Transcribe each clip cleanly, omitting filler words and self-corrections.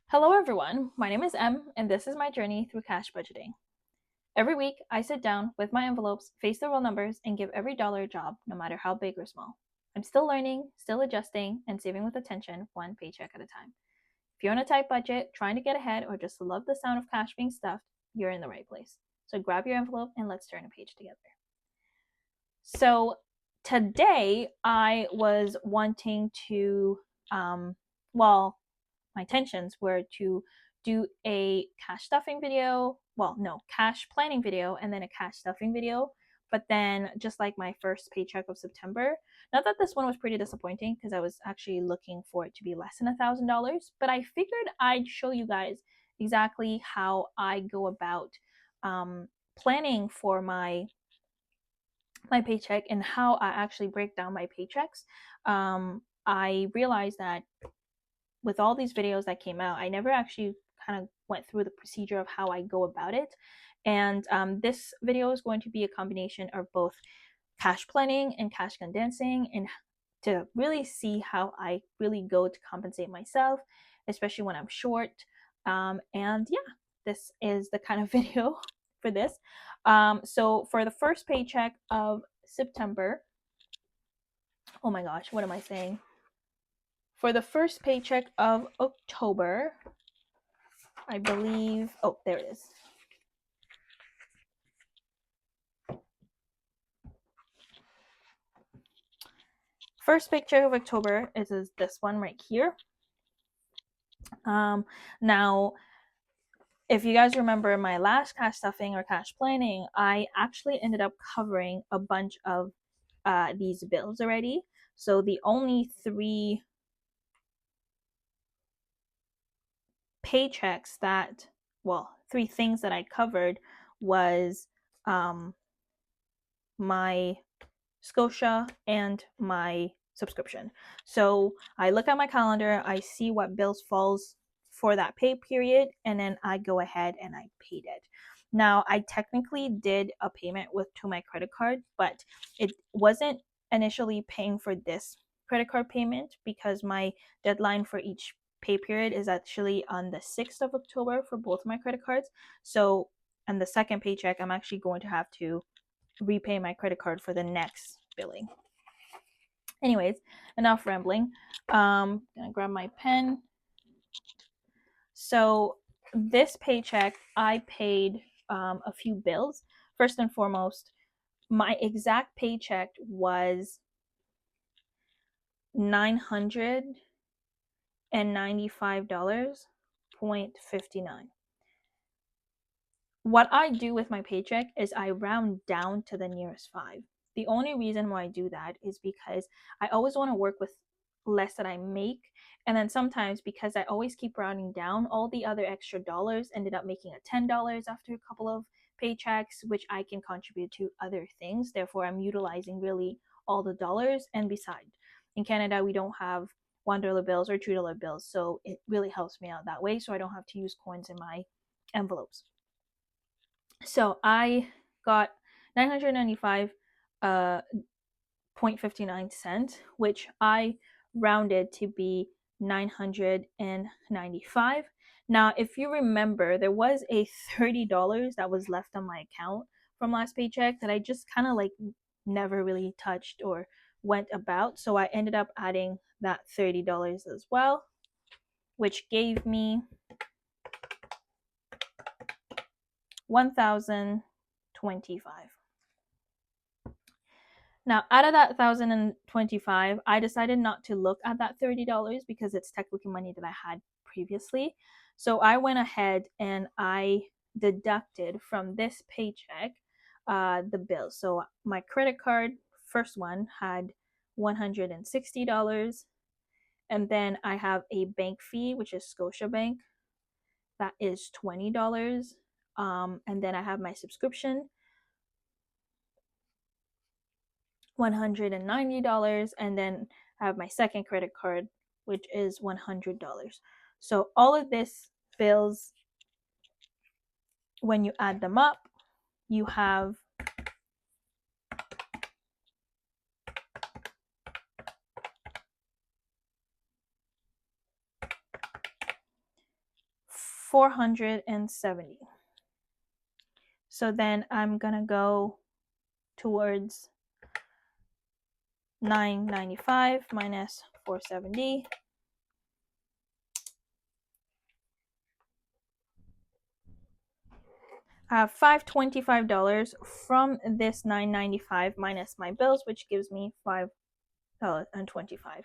Hello everyone, my name is Em, and this is my journey through cash budgeting. Every week, I sit down with my envelopes, face the real numbers, and give every dollar a job, no matter how big or small. I'm still learning, still adjusting, and saving with attention, one paycheck at a time. If you're on a tight budget, trying to get ahead, or just love the sound of cash being stuffed, you're in the right place. So grab your envelope and let's turn a page together. So today, I was wanting to, well, my intentions were to do a cash stuffing video. Well, no, cash planning video and then a cash stuffing video. But then, just like my first paycheck of September, not that this one was pretty disappointing because I was actually looking for it to be less than $1,000, but I figured I'd show you guys exactly how I go about planning for my paycheck and how I actually break down my paychecks. I realized that with all these videos that came out, I never actually kind of went through the procedure of how I go about it. And this video is going to be a combination of both cash planning and cash condensing, and to really see how I really go to compensate myself, especially when I'm short. And yeah, this is the kind of video for this. So for the first paycheck of September, oh my gosh, what am I saying? For the first paycheck of October, I believe, oh, there it is. First paycheck of October is this one right here. Now, if you guys remember my last cash stuffing or cash planning, I actually ended up covering a bunch of these bills already. So the only three paychecks that, well, three things that I covered was my Scotia and my subscription. So I look at my calendar, I see what bills falls for that pay period, and then I go ahead and I paid it. Now, I technically did a payment to my credit card, but it wasn't initially paying for this credit card payment because my deadline for each pay period is actually on the 6th of October for both my credit cards. So on the second paycheck, I'm actually going to have to repay my credit card for the next billing. Anyways, enough rambling. Gonna grab my pen. So this paycheck, I paid a few bills. First and foremost, my exact paycheck was $995.59. What I do with my paycheck is I round down to the nearest five. The only reason why I do that is because I always want to work with less that I make. And then sometimes, because I always keep rounding down, all the other extra dollars ended up making a $10 after a couple of paychecks, which I can contribute to other things. Therefore, I'm utilizing really all the dollars. And besides, in Canada, we don't have $1 bills or $2 bills. So it really helps me out that way. So I don't have to use coins in my envelopes. So I got 995.59 which I rounded to be 995. Now, if you remember, there was a $30 that was left on my account from last paycheck that I just kind of like never really touched or went about. So I ended up adding that $30 as well, which gave me 1,025. Now, out of that 1,025, I decided not to look at that $30 because it's technically money that I had previously. So I went ahead and I deducted from this paycheck the bills. So my credit card, first one, had $160. And then I have a bank fee, which is Scotiabank. That is $20. And then I have my subscription, $190, and then I have my second credit card, which is $100. So all of this bills, when you add them up, you have 470. So then I'm gonna go towards 995 minus 470. I have $525 from this $9.95 minus my bills, which gives me $5.25.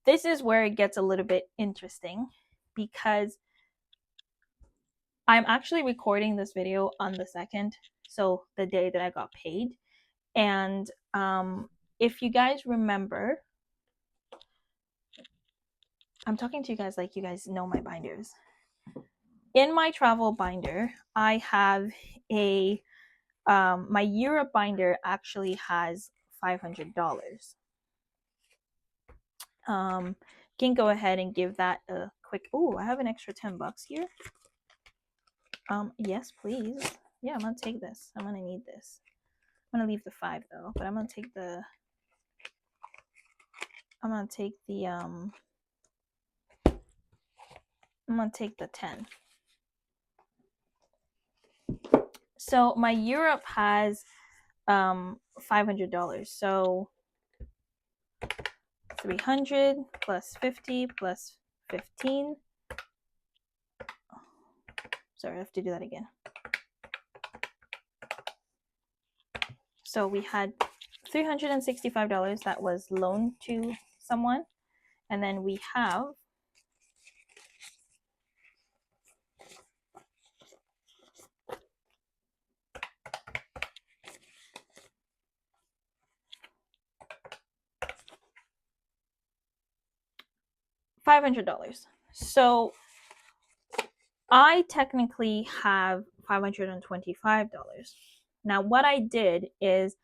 This is where it gets a little bit interesting because I'm actually recording this video on the 2nd, so the day that I got paid. And if you guys remember, I'm talking to you guys like you guys know my binders. In my travel binder, I have a my Europe binder actually has $500. Can go ahead and give that a quick. Oh, I have an extra $10 here. Yes, please. Yeah, I'm gonna take this. I'm gonna need this. I'm gonna leave the 5 though, but I'm gonna take the. I'm gonna take the. I'm gonna take the 10. So my Europe has $500. So 300 plus 50 plus 15. Sorry, I have to do that again. So we had $365 that was loaned to someone, and then we have $500. So I technically have $525. Now what I did is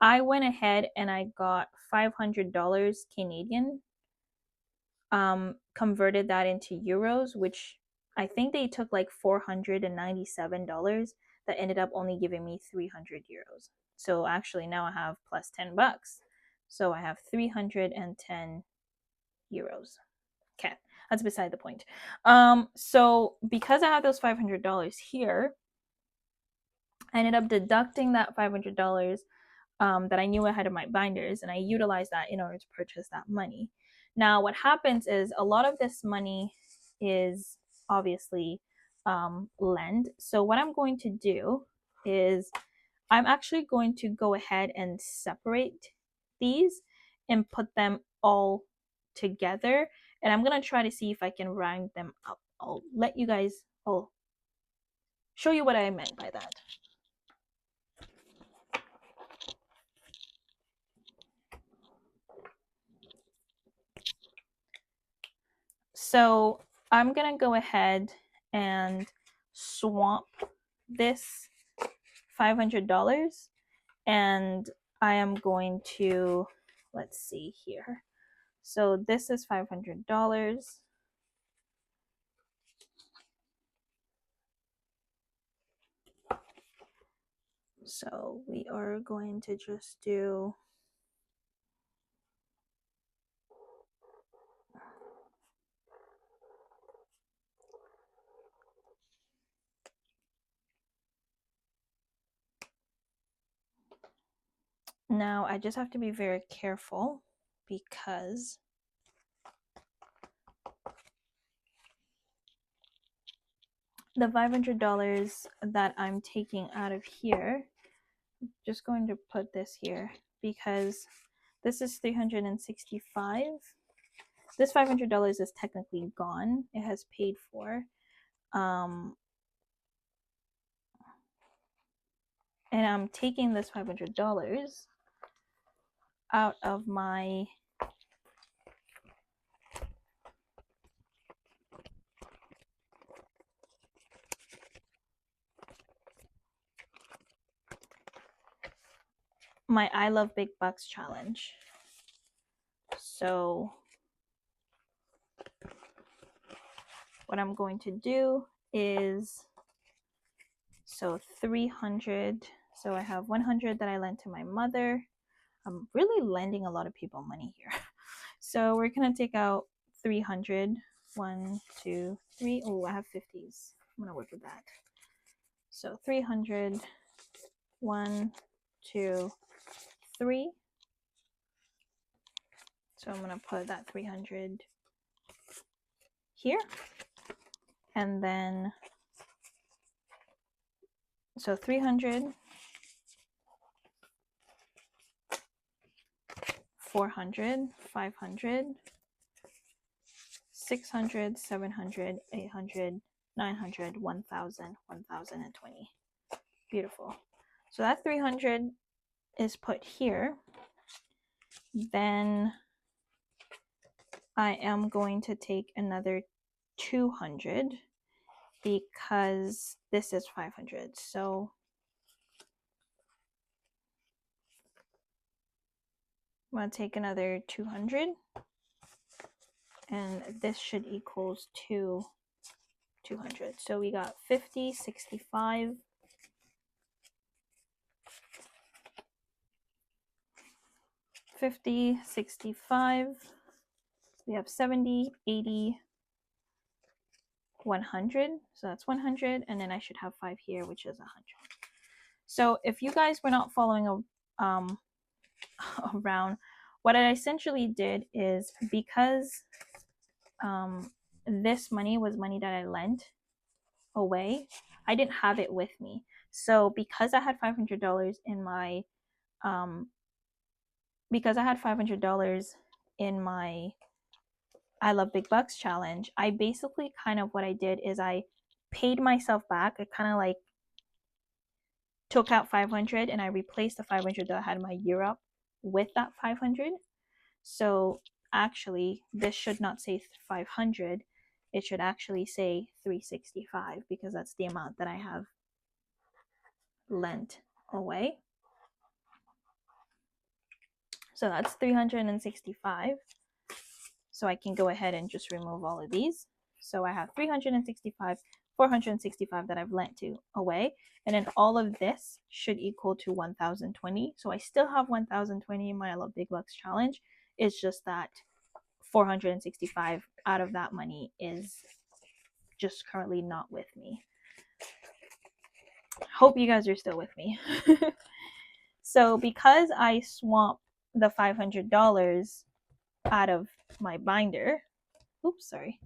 I went ahead and I got $500 Canadian, converted that into euros, which I think they took like $497 that ended up only giving me 300 euros. So actually now I have plus $10. So I have 310 euros. Okay, that's beside the point. So because I have those $500 here, I ended up deducting that $500 that I knew I had in my binders, and I utilized that in order to purchase that money. Now, what happens is a lot of this money is obviously lend. So what I'm going to do is I'm actually going to go ahead and separate these and put them all together, and I'm gonna try to see if I can round them up. I'll show you what I meant by that. So I'm gonna go ahead and swap this $500, and I am going to, let's see here. So this is $500. So we are going to just do now. I just have to be very careful because the $500 that I'm taking out of here, I'm just going to put this here because this is 365. This $500 is technically gone. It has paid for. And I'm taking this $500 out of my I Love Big Bucks challenge. So what I'm going to do is, so 300. So I have 100 that I lent to my mother. I'm really lending a lot of people money here. So we're gonna take out 300 1, 2, 3. Oh, I have 50s. I'm gonna work with that. So 300, 1, 2, 3. So I'm gonna put that 300 here, and then so 300, 400, 500, 600, 700, 800, 900, 1000, 1020. Beautiful. So that 300 is put here. Then I am going to take another 200 because this is 500. So I'm going to take another 200, and this should equals to 200. So we got 50, 65, 50, 65. We have 70, 80, 100. So that's 100, and then I should have 5 here, which is 100. So if you guys were not following around, what I essentially did is, because this money was money that I lent away, I didn't have it with me. So because I had $500 in my I Love Big Bucks challenge, I basically kind of, what I did is I paid myself back. I kind of like took out 500 and I replaced the 500 that I had in my year up with that 500. So actually this should not say 500, it should actually say 365, because that's the amount that I have lent away. So that's 365. So I can go ahead and just remove all of these. So I have 365, 465 that I've lent away, and then all of this should equal to 1020. So I still have 1020 in my I Love Big Bucks challenge. It's just that 465 out of that money is just currently not with me. Hope you guys are still with me. So because I swamped the $500 out of my binder, oops, sorry.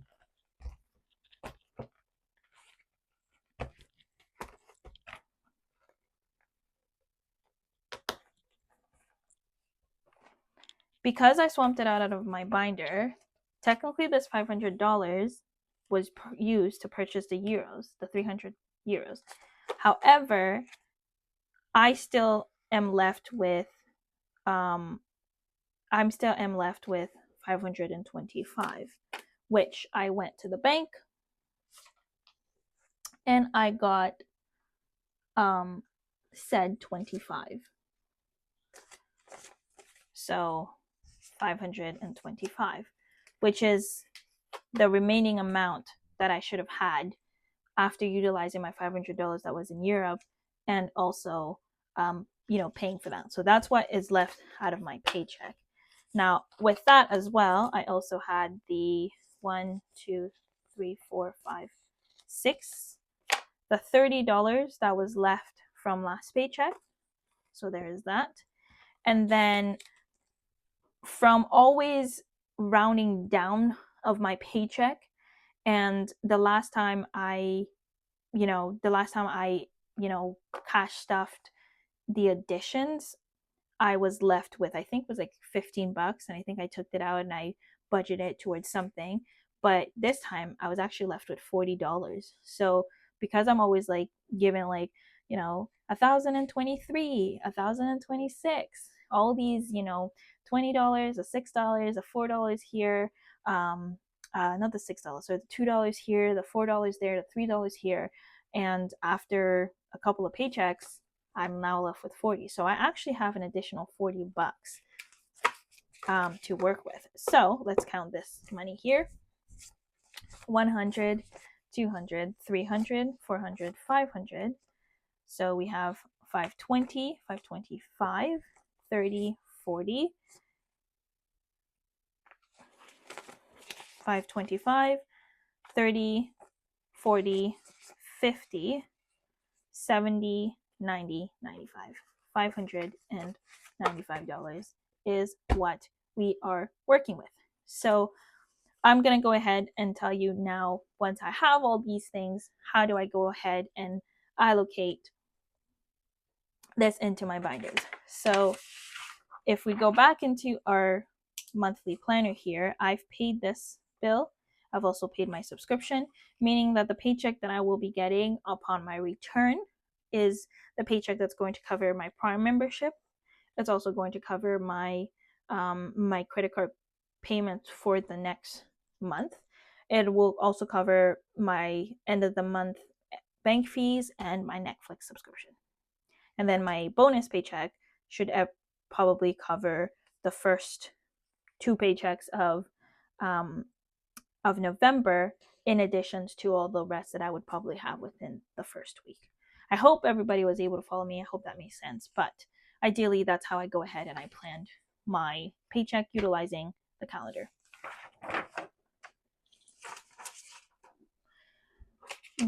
Because I swamped it out of my binder, technically this $500 was used to purchase the euros, the 300 euros. However, I still am left with 525, which I went to the bank and I got said 25. So 525, which is the remaining amount that I should have had after utilizing my $500 that was in Europe, and also paying for that. So that's what is left out of my paycheck. Now with that as well, I also had the 1, 2, 3, 4, 5, 6, the $30 that was left from last paycheck. So there is that. And then from always rounding down of my paycheck, and the last time I cash stuffed the additions, I was left with, I think it was like $15, and I think I took it out and I budgeted it towards something. But this time I was actually left with $40. So because I'm always like giving like, 1,023, 1,026, all these, $20, a $6, a $4 here, not the $6, so the $2 here, the $4 there, the $3 here, and after a couple of paychecks, I'm now left with 40. So I actually have an additional $40 to work with. So let's count this money here: 100, 200, 300, 400, 500. So we have 520, 525, 30, 40, 525, 30, 40, 50, 70, 90, 95. $595 is what we are working with. So I'm going to go ahead and tell you now, once I have all these things, how do I go ahead and allocate this into my binders. So if we go back into our monthly planner here, I've paid this bill. I've also paid my subscription, meaning that the paycheck that I will be getting upon my return is the paycheck that's going to cover my Prime membership. It's also going to cover my my credit card payments for the next month. It will also cover my end of the month bank fees and my Netflix subscription. And then my bonus paycheck should probably cover the first 2 paychecks of November, in addition to all the rest that I would probably have within the first week. I hope everybody was able to follow me. I hope that makes sense. But ideally, that's how I go ahead and I planned my paycheck utilizing the calendar.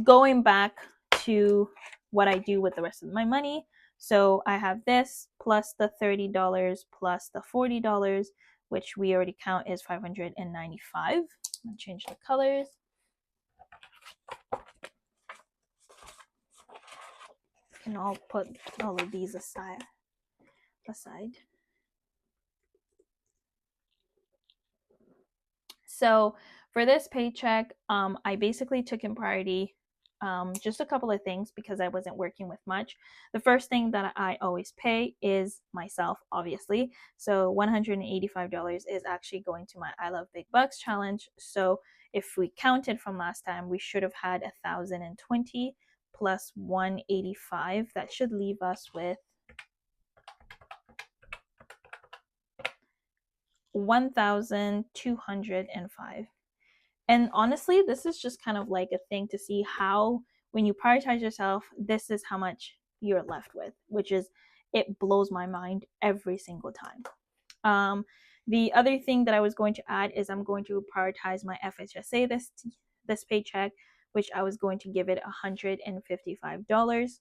Going back to what I do with the rest of my money. So I have this plus the $30 plus the $40, which we already count is $595. I'll change the colors. And I'll put all of these aside. So for this paycheck, I basically took in priority just a couple of things because I wasn't working with much. The first thing that I always pay is myself, obviously. So $185 is actually going to my I Love Big Bucks challenge. So if we counted from last time, we should have had 1,020 plus 185. That should leave us with 1,205. And honestly, this is just kind of like a thing to see how, when you prioritize yourself, this is how much you're left with, which is, it blows my mind every single time. The other thing that I was going to add is I'm going to prioritize my FHSA this paycheck, which I was going to give it $155.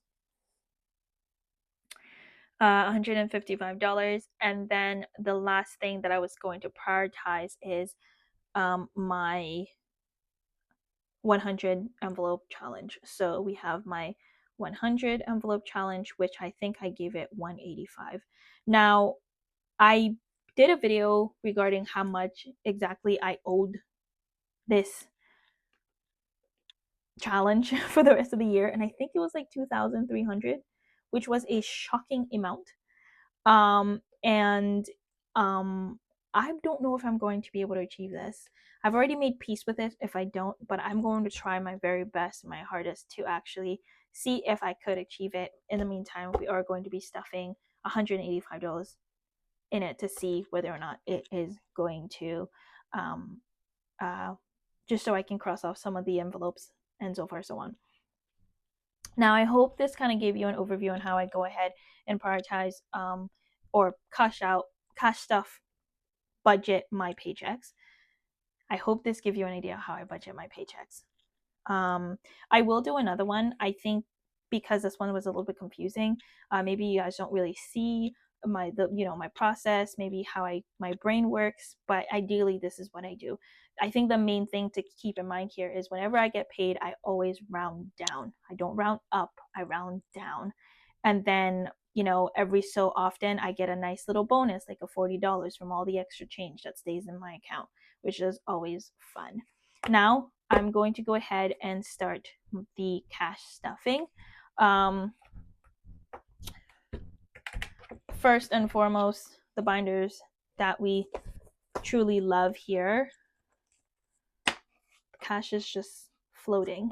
$155. And then the last thing that I was going to prioritize is my 100 envelope challenge. So we have my 100 envelope challenge, which I think I gave it 185. Now, I did a video regarding how much exactly I owed this challenge for the rest of the year, and I think it was like 2,300, which was a shocking amount. And I don't know if I'm going to be able to achieve this. I've already made peace with it if I don't, but I'm going to try my very best, my hardest to actually see if I could achieve it. In the meantime, we are going to be stuffing $185 in it to see whether or not it is going to, just so I can cross off some of the envelopes and so far so on. Now, I hope this kind of gave you an overview on how I go ahead and prioritize or cash stuff, budget my paychecks. I hope this gives you an idea of how I budget my paychecks. I will do another one. I think because this one was a little bit confusing, maybe you guys don't really see my process, maybe how my brain works, but ideally this is what I do. I think the main thing to keep in mind here is whenever I get paid, I always round down. I don't round up, I round down. And then, every so often I get a nice little bonus, like a $40 from all the extra change that stays in my account, which is always fun. Now, I'm going to go ahead and start the cash stuffing. First and foremost, the binders that we truly love here. Cash is just floating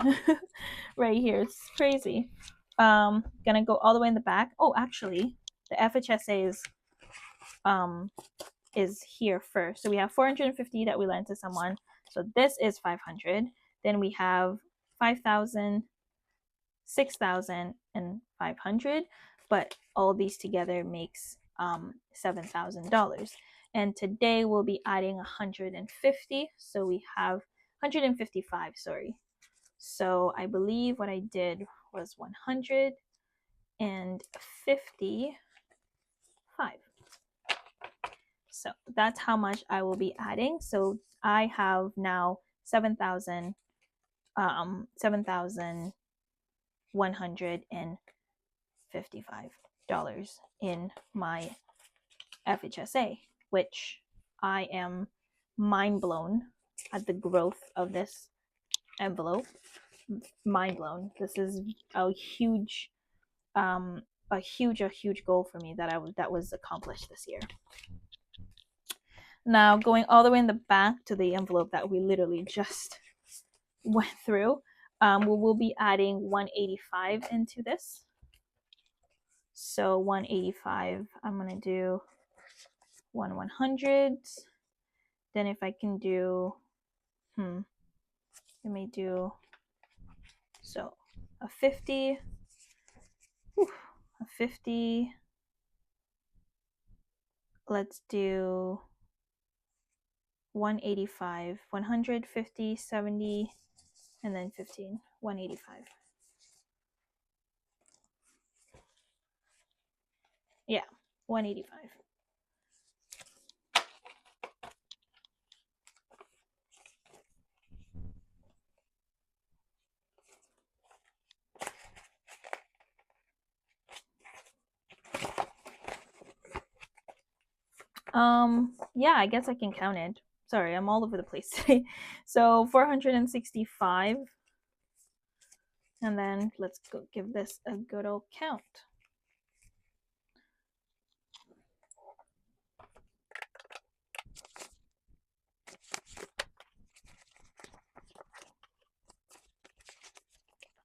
right here. It's crazy. Gonna go all the way in the back. Oh, actually, the FHSA is here first. So we have 450 that we lent to someone. So this is 500. Then we have 5,000, 6,000, and 500. But all these together makes $7,000. And today we'll be adding 150. So we have 155, sorry. So I believe what I did was 155. So that's how much I will be adding. So I have now $7,155 in my FHSA, which I am mind blown at the growth of this envelope. Mind blown. This is a huge goal for me that was accomplished this year. Now going all the way in the back to the envelope that we literally just went through, we will be adding 185 into this. So 185, I'm gonna do 100. Then if I can do, let me do, so a 50, a 50, let's do 185, 150, 70, and then 15, 185. Yeah, 185. Yeah, I guess I can count it. Sorry, I'm all over the place today. So 465. And then let's go give this a good old count.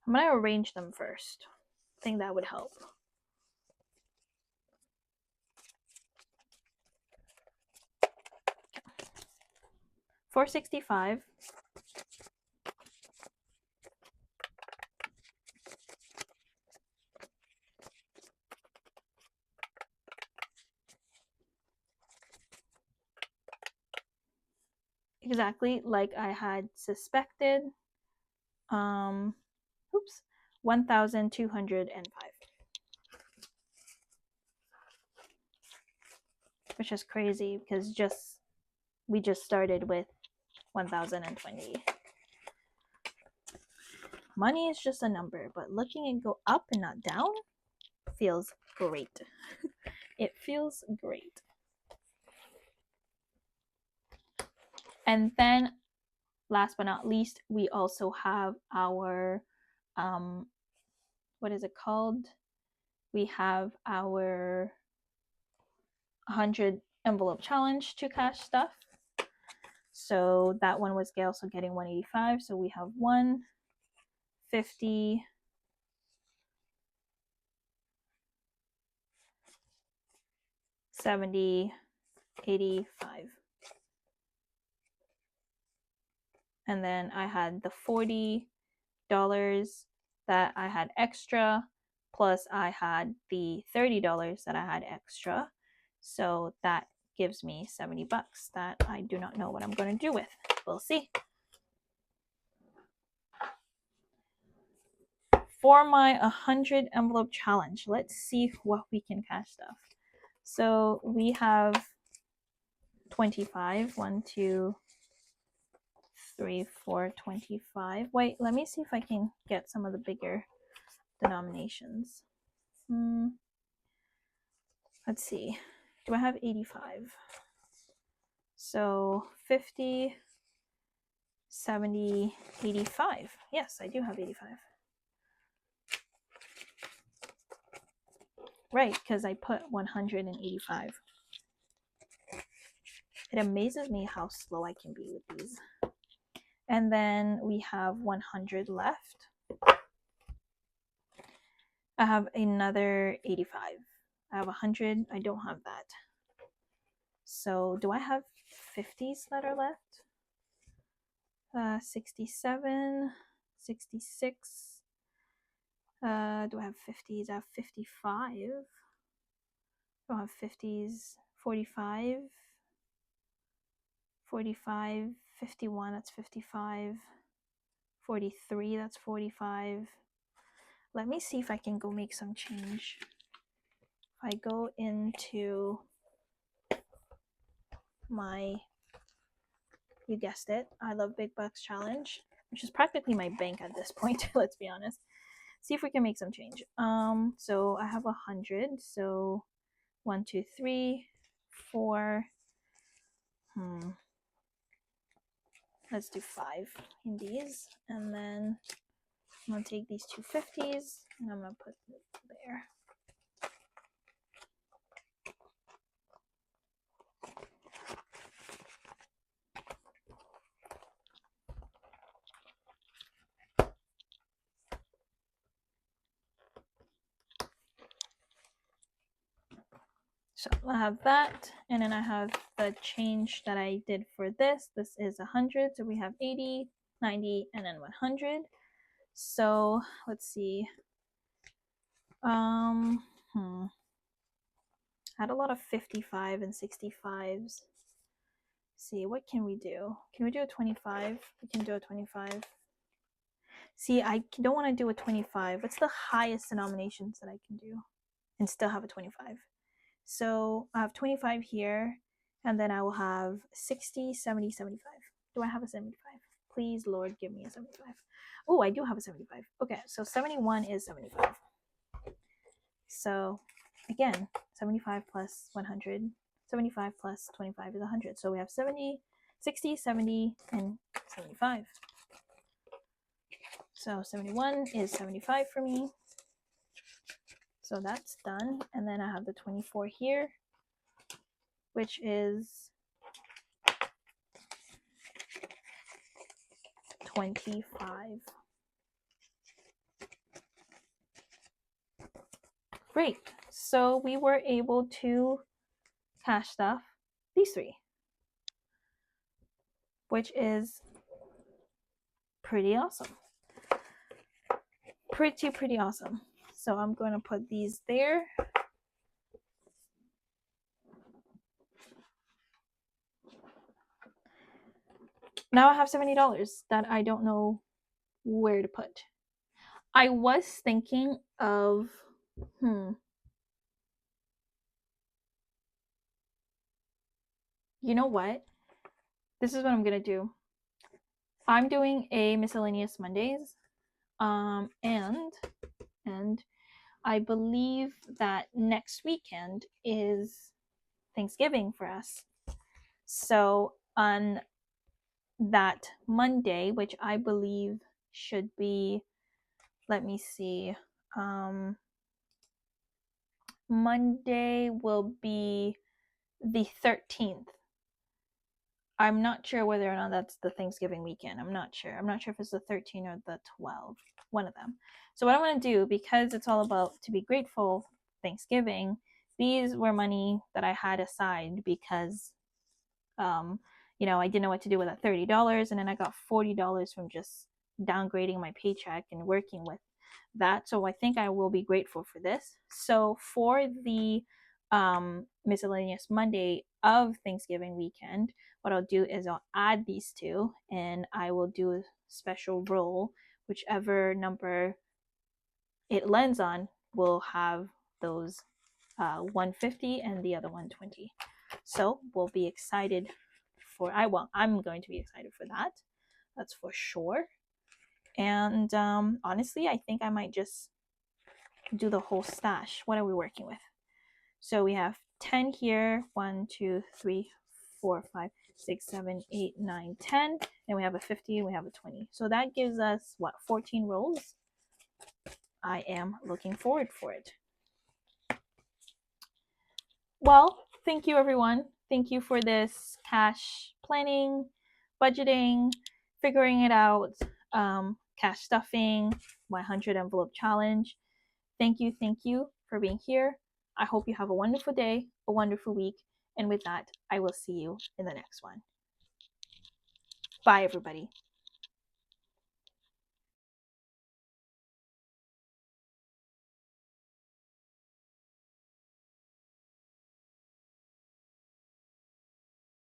I'm gonna arrange them first. I think that would help. $465. Exactly like I had suspected. Oops, 1,205. Which is crazy because we just started with 1,020. Money is just a number, but looking it go up and not down feels great. It feels great. And then last but not least, we also have our what is it called? We have our 100 envelope challenge to cash stuff. So that one was also getting 185. So we have 150, 70, 85. And then I had the $40 that I had extra, plus I had the $30 that I had extra. So that gives me $70 that I do not know what I'm going to do with. We'll see. For my 100 envelope challenge, let's see what we can cash stuff. So we have 25. 1, 2, 3, 4, 25. Wait, let me see if I can get some of the bigger denominations. Let's see. Do I have 85? So 50, 70, 85. Yes, I do have 85. Right, because I put 185. It amazes me how slow I can be with these. And then we have 100 left. I have another 85. I have 100. I don't have that. So do I have 50s that are left? 67, 66. Do I have 50s? I have 55. I don't have 50s. 45, 45, 51, that's 55. 43, that's 45. Let me see if I can go make some change. If I go into my, you guessed it, I Love Big Bucks challenge, which is practically my bank at this point, let's be honest. See if we can make some change. So I have 100, so 1, 2, 3, 4. Let's do 5 in these, and then I'm gonna take these 250s and I'm gonna put it there. So I have that, and then I have the change that I did for this. This is 100, so we have 80, 90, and then 100. So let's see. I had a lot of 55 and 65s. Let's see, what can we do? Can we do a 25? We can do a 25. See, I don't want to do a 25. What's the highest denominations that I can do and still have a 25? So I have 25 here, and then I will have 60, 70, 75. Do I have a 75? Please, Lord, give me a 75. Oh, I do have a 75. Okay, so 71 is 75. So again, 75 plus 100, 75 plus 25 is 100. So we have 70, 60, 70, and 75. So 71 is 75 for me. So that's done. And then I have the 24 here, which is 25. Great. So we were able to cash stuff these 3, which is pretty awesome. Pretty awesome. So I'm going to put these there. Now I have $70 that I don't know where to put. I was thinking of, you know what? This is what I'm going to do. I'm doing a miscellaneous Mondays, and I believe that next weekend is Thanksgiving for us. So on that Monday, which I believe should be, let me see, Monday will be the 13th. I'm not sure whether or not that's the Thanksgiving weekend. I'm not sure. I'm not sure if it's the 13th or the 12th, one of them. So what I'm going to do, because it's all about to be grateful Thanksgiving, these were money that I had aside because, I didn't know what to do with that $30, and then I got $40 from just downgrading my paycheck and working with that. So I think I will be grateful for this. So for the miscellaneous Monday of Thanksgiving weekend, what I'll do is I'll add these 2, and I will do a special roll. Whichever number it lands on will have those 150 and the other 120. So we'll be excited for, I'm going to be excited for that. That's for sure. And honestly, I think I might just do the whole stash. What are we working with? So we have 10 here. 1, 2, 3, 4, 5, 6, 7, 8, 9, 10. And we have a 50 and we have a 20. So that gives us, 14 rolls? I am looking forward for it. Well, thank you, everyone. Thank you for this cash planning, budgeting, figuring it out, cash stuffing, 100 envelope challenge. Thank you for being here. I hope you have a wonderful day, a wonderful week. And with that, I will see you in the next one. Bye, everybody.